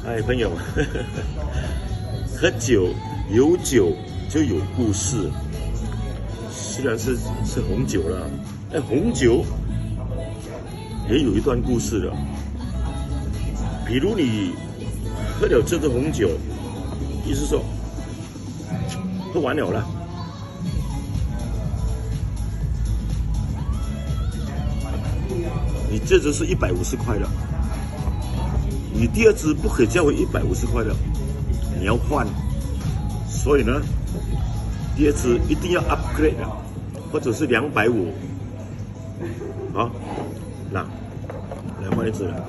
哎，朋友，喝酒有酒就有故事，虽然是红酒了，哎，红酒也有一段故事的。比如你喝了这支红酒，意思说喝完了啦，你这支是150块的。你第二支不可以价为150块的，你要换，所以呢，第二支一定要 upgrade 的，或者是250，好，那来换一支了。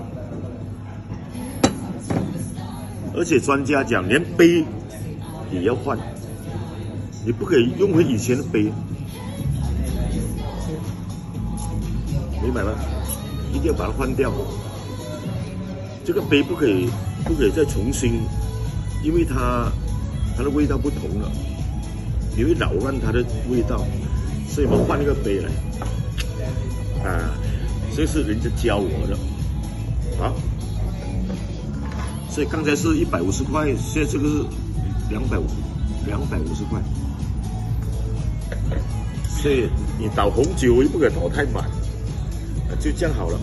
而且专家讲，连杯也要换，你不可以用回以前的杯，明白吗？一定要把它换掉。这个杯不可以再重新，因为它的味道不同了，你会扰乱它的味道，所以我们换一个杯来。啊，这是人家教我的，好，所以刚才是150块，现在这个是250块，所以你倒红酒又不可以倒太满，就这样好了。